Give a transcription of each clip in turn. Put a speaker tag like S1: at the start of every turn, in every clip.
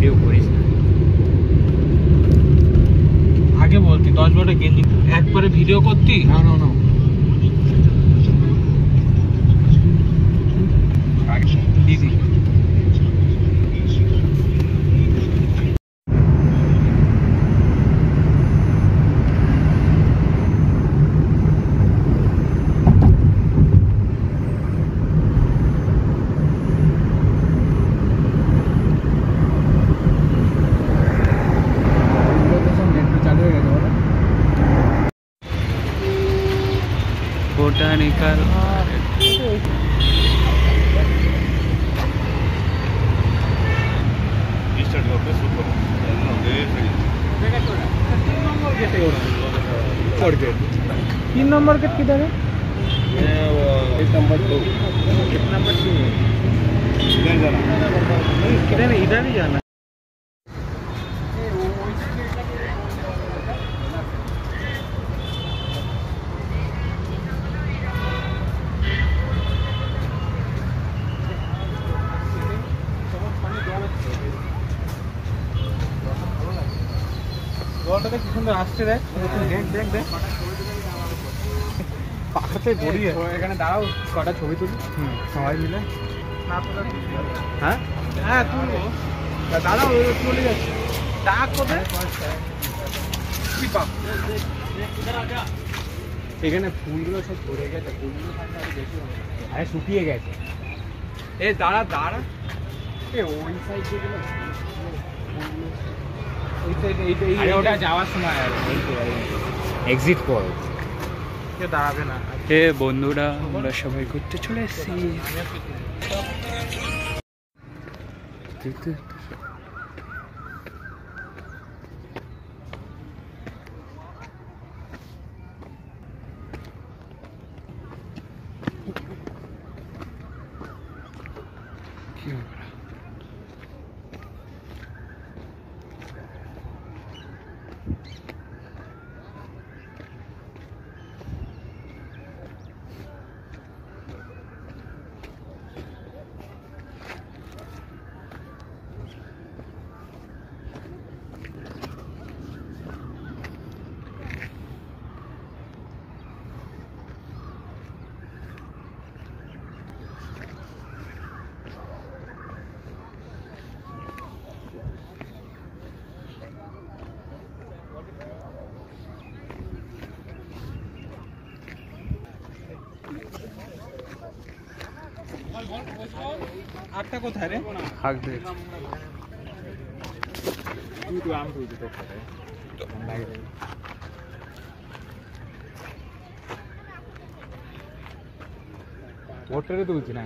S1: Video করিস না।
S2: আগে বলতি 10-12টা গেঞ্জি একবারে ভিডিও করতি।
S1: না না না
S2: ইজি।
S1: बोटानिकल
S2: तीन नंबर गेट किधर है?
S1: नंबर 2
S2: नंबर 2 किधर है? इधर ही जाना। জলটাতে কি সুন্দর আসছে, দেখ দেখ দেখ দেখ পাখাতে গড়িয়ে।
S1: এখানে দাঁড়াও, কটা ছবি তুলি
S2: সবাই মিলে। হ্যাঁ হ্যাঁ তুলবো, দাঁড়াও চলে যাচ্ছে। ডাক কোথায়?
S1: এখানে ফুলগুলো সব ঝরে গেছে, ফুলগুলো বেশি আরে শুকিয়ে গেছে।
S2: এ দাঁড়া দাঁড়া,
S1: ওই সাইড যেগুলো
S2: ওই সাইড
S1: আরে ওটা যাওয়ার সময় আর এক্সিট পয়েন্ট
S2: কেউ দাঁড়াবে না।
S1: হে বন্ধুরা, আমরা সবাই ঘুরতে চলে এসেছি।
S2: আটটা কোথায় রে?
S1: হাক দে
S2: তুই আম তুই তো করে
S1: ওটারে তুলছি না।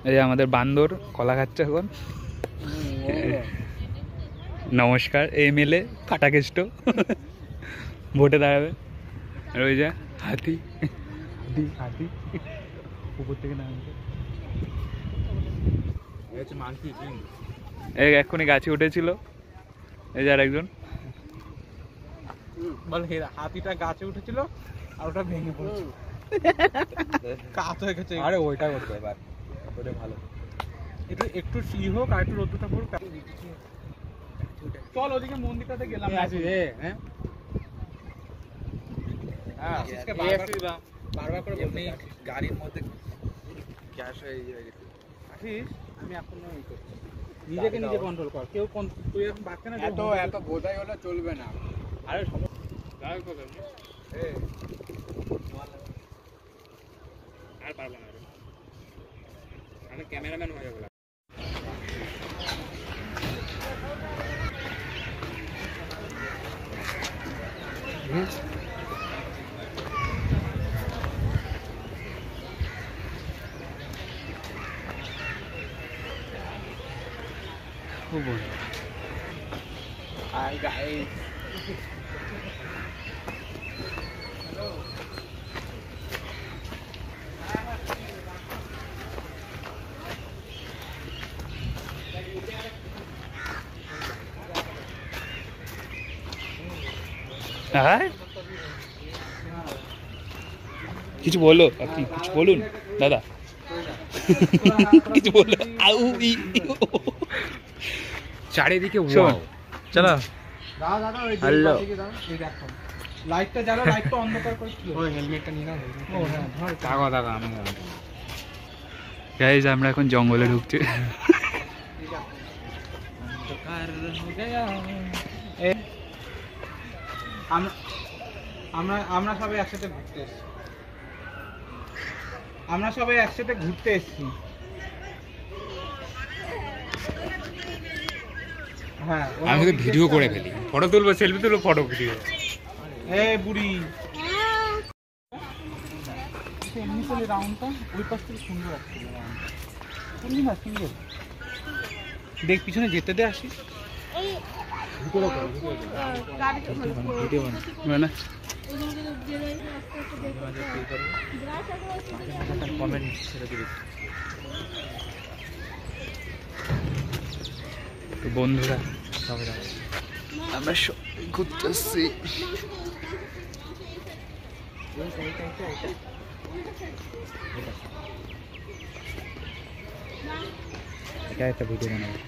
S1: এই আমাদের বান্দর কলা খাচ্ছে এখন। নমস্কার, এমএলএ ফাটাকেষ্ট ভোটে দাঁড়াবে। আর ওই যে হাতি হাতি হাতি উপর থেকে নামছে। এই এক্ষুনি গাছে উঠেছিল, এই যে আর একজন
S2: বল হাতিটা গাছে উঠেছিল আর ওটা ভেঙে পড়ছে, কাত হয়ে গেছে।
S1: আরে ওইটা করতে এবার, ওটা ভালো।
S2: এটা একটু হোক আর একটু রোদ্দুরটা পড়ুক। চল ওদিকে মন্দিরটাতে গেলাম। বারবার করে বলতে গাড়ির মধ্যে গ্যাস হয়ে গেছে। আসিস, আমি এখনো ই করছি, নিজেকে নিজে কন্ট্রোল কর। কেউ তুই এখন বাচ্চা না,
S1: এত বোঝাই হলে চলবে না।
S2: আরে আর পারবো না, আমি ক্যামেরাম্যান হয়ে যাবো। Hi guys.
S3: হ্যাঁ কিছু বলো, আপনি কিছু বলুন দাদা। কিছু বলো। চারিদিকে চলো। হ্যালো
S2: লাইটটা জ্বালো, লাইটটা অন্ধকার করে দিও।
S1: ওই হেলমেটটা নিয়ে নাও।
S2: ও হ্যাঁ ধর
S3: টাকা আমি গাইজ আমরা এখন জঙ্গলে ঢুকছি।
S2: আমরা সবাই একসাথে ঘুরতে এসেছি। হ্যাঁ
S3: আমি তো ভিডিও করে ফেলি, ফটো তুলবো, সেলফি তুলবো, ফটো ভিডিও।
S2: এই বুড়ি এমনি চলে রাউন্ডটা ওই পাশ থেকে সুন্দর আসছে না সুন্দর। দেখ পিছনে যেতে দে আসি।
S3: বন্ধুরা আমরা ঘুরতে আসছি। এটা একটা ভিডিও বানাবো।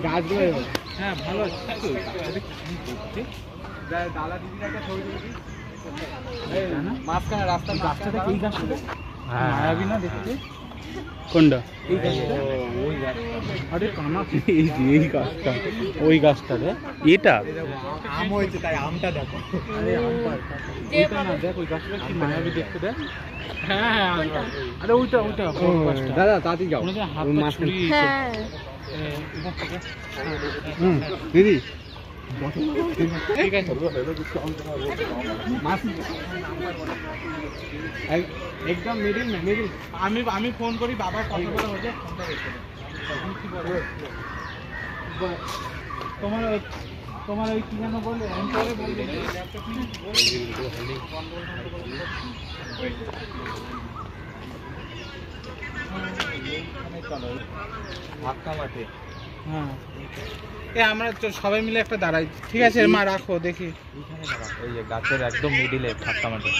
S1: গাছগুলো
S2: হ্যাঁ ভালো আছে। দাদা দিদির একটা ছবি তুলবি মাঝখানে রাস্তার গাছটা এই গাছটা মায়াবী না দেখতে।
S3: কোনটা?
S2: এই গাছটা ওই গাছটা। আরে কানা এই গাছটা ওই গাছটা রে।
S3: এটা
S1: আম হয়েছে তাই আমটা দেখো।
S2: আরে ওইটা না দেখ ওই গাছটা কি মায়াবী দেখতে দেখ। হ্যাঁ আরে ওইটা
S1: দাদা তাড়াতাড়ি যাও।
S2: হাতটা ছুরি
S1: দিদি
S2: ঠিক আছে
S1: একদম মিডিল না মিডিল।
S2: আমি ফোন করি বাবা কথা বলা হচ্ছে তোমার ওই কি যেন বলে হ্যাঁ আমরা সবাই মিলে একটা দাঁড়াই। ঠিক আছে মা রাখো দেখি।
S1: ওই যে গাছের একদম মিডিলে ঠাক্কা মাঠে।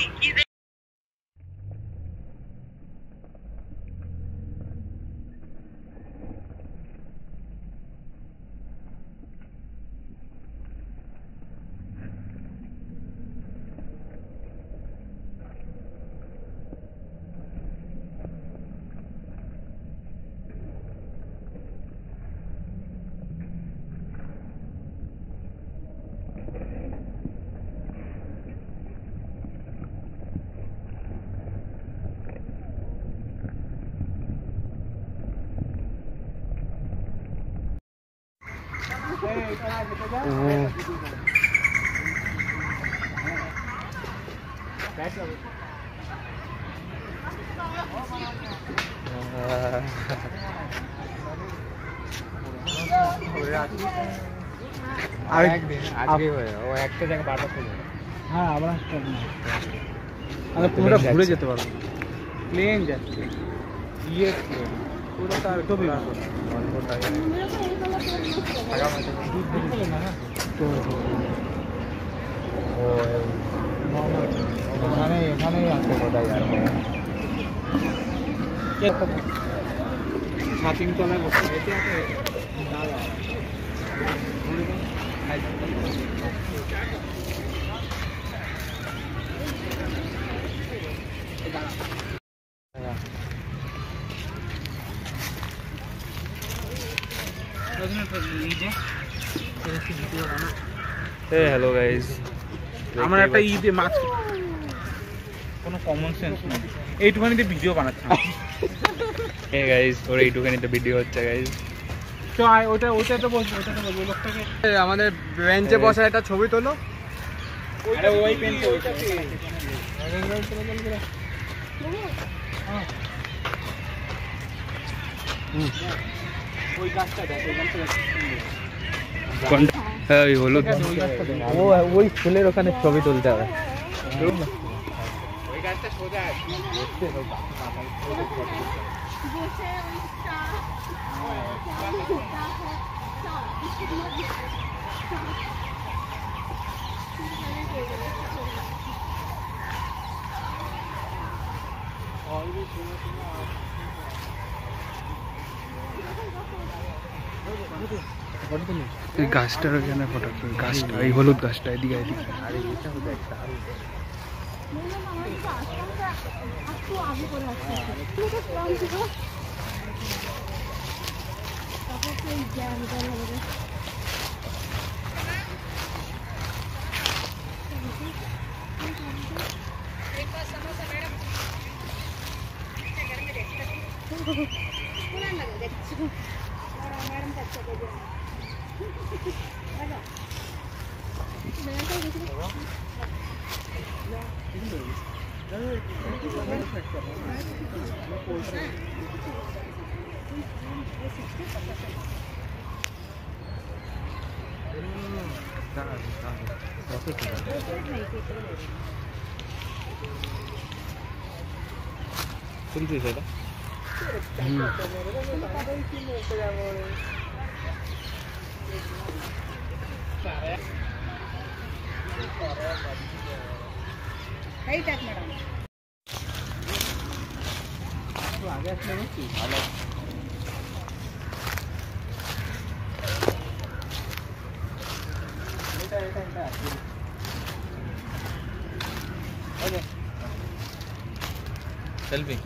S1: একটা জায়গায় বারবার চলে যাবে।
S2: হ্যাঁ আবার পুরোটা ঘুরে যেতে পারবো। প্লেন যাচ্ছে ইয়ে পুরো তার ছবি
S1: এখানেই আছে কোথায়
S2: ছাতিম তলায় বসে
S3: হ্যালো গাইস,
S2: আমার একটা ঈদে মাছ কোনো কমন সেন্স নেই, এইটুখানিতে ভিডিও বানাচ্ছি।
S3: হে গাইস, ওর এইটুখানিতে ভিডিও হচ্ছে গাইস।
S2: তো ওটা তো বলবো লোকটাকে
S1: আমাদের বেঞ্চে বসে একটা ছবি তোলো।
S2: আরে ওই বেঞ্চে ওই গাছটা দেখ, ওই গাছটা দেখ।
S3: কোনটা? হ্যাঁ ওই হলুদ।
S2: ওই ফুলের ওখানে ছবি তুলতে হবে।
S1: ওই গাছটা সোজা আছে।
S3: এই গাছটার ওইখানে ফটো, গাছটা এই হলুদ গাছটা এদিকে এদিকে।
S2: শুনছিস এটা?
S1: আগে আসলে বুঝছিস ভালো।
S2: সেলফি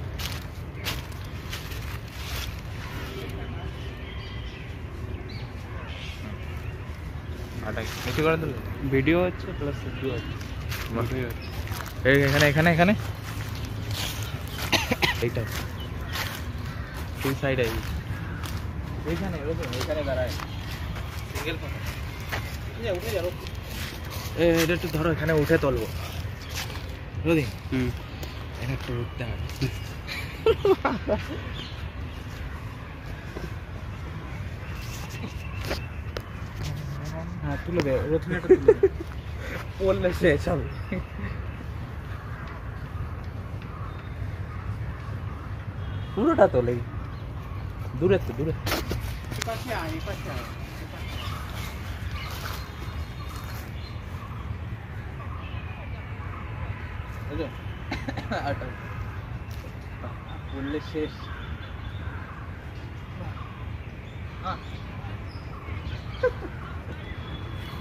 S2: বেশি করে দিল।
S3: ভিডিও হচ্ছে প্লাস ভিডিও হচ্ছে।
S2: এখানে এখানে এখানে এইটা তুই সাইড আই এইখানে এইখানে দাঁড়ায় সিঙ্গেল ফটো। উঠে যাবো এটা একটু ধরো, এখানে উঠে তুলবো। রোদি এখানে একটু উঠতে হবে। হ্যাঁ তুলে দে, রোথনাটা তুলে দে। বললে শেষ হবে। পুরোটা তোলে, দূরে তো দূরে।
S1: পাশে আয়, পাশে আয়।
S2: বললে শেষ।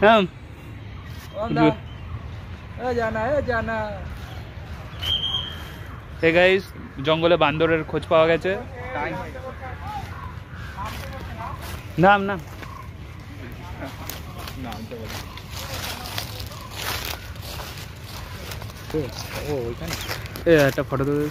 S3: হ্যাঁ
S2: জানা জানা।
S3: হে গাইস, জঙ্গলে বান্দরের খোঁজ পাওয়া গেছে। নাম নাম
S2: ও ওইখানে
S3: একটা ফটো তুলে।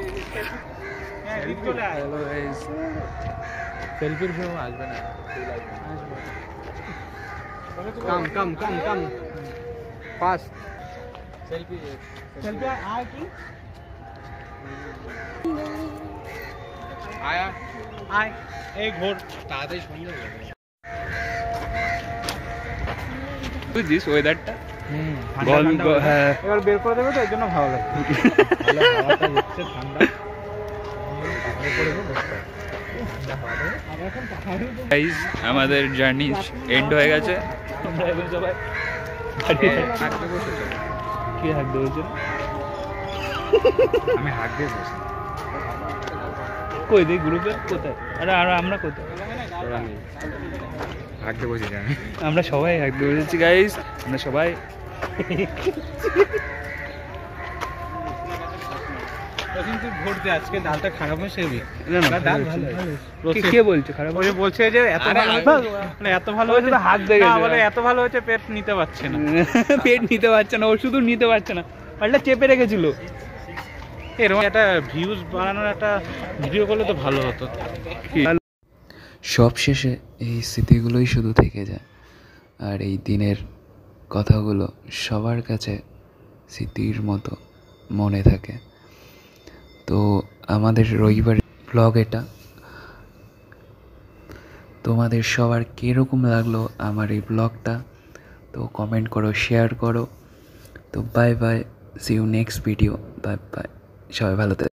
S1: হ্যাঁ চলে আয়
S3: হ্যালো গাইস,
S2: সেলফির ফ্রেম আসবে না
S1: কাম ফাস্ট
S2: সেলফি
S1: সেলফি আয় কি
S2: আয়া
S1: আয় এই ঘোর
S2: তাড়াতাড়ি সন্ধ্যা হয়ে যাবে।
S3: বুঝছিস ওয়েদারটা?
S2: ঠান্ডা ঠান্ডা weather।
S3: হ্যাঁ,
S1: এবার বের করে দেবে তো এই জন্য ভালো লাগে
S2: ভালো হাওয়াটা হচ্ছে ঠান্ডা তারপরে পড়ে যাবে
S1: আর এখন পাহাড়ে
S3: গাইস আমাদের জার্নি এন্ড হয়ে গেছে। আমরা এখন সবাই
S2: হাঁটতে বসেছো?
S3: কি হাঁক দিয়েছে?
S2: আমি হাঁক দিয়ে বসে
S3: কই দেখ গ্রুপে কোথায়? আরে আর আমরা কোথায়?
S2: তোরা নেই হাঁকতে বসেছি আমি।
S3: আমরা সবাই হাঁক দিয়ে বসেছি গাইস, আমরা সবাই।
S1: কিন্তু ভোট দে আজকে ডালটা খারাপ হয়েছে
S3: না না,
S1: ডাল
S3: ভালো
S1: ভালো
S3: হয়েছে। কে বলছে খারাপ?
S1: ওই বলছে যে এত
S2: আরে
S1: ভালো
S2: আমি-
S1: মানে এত ভালো হয়েছে
S3: শুধু হাত দেখেছে।
S1: না, বলে এত ভালো হয়েছে পেট নিতে পারছে না
S3: পেট নিতে পারছে না, ও শুধু নিতে পারছে না, পাল্টা চেপে রেখেছিল।
S1: এরকম একটা ভিউজ বাড়ানোর একটা ভিডিও করলে তো ভালো হতো
S4: সব শেষে এই স্মৃতিগুলোই শুধু থেকে যায়, আর এই দিনের কথাগুলো সবার কাছে স্মৃতির মতো মনে থাকে। তো আমাদের রবিবার ব্লগ এটা। তোমাদের সবার কীরকম লাগলো আমার এই ব্লগটা, তো কমেন্ট করো, শেয়ার করো। তো bye bye, see you next video, bye bye, সবাই ভালো থাকো।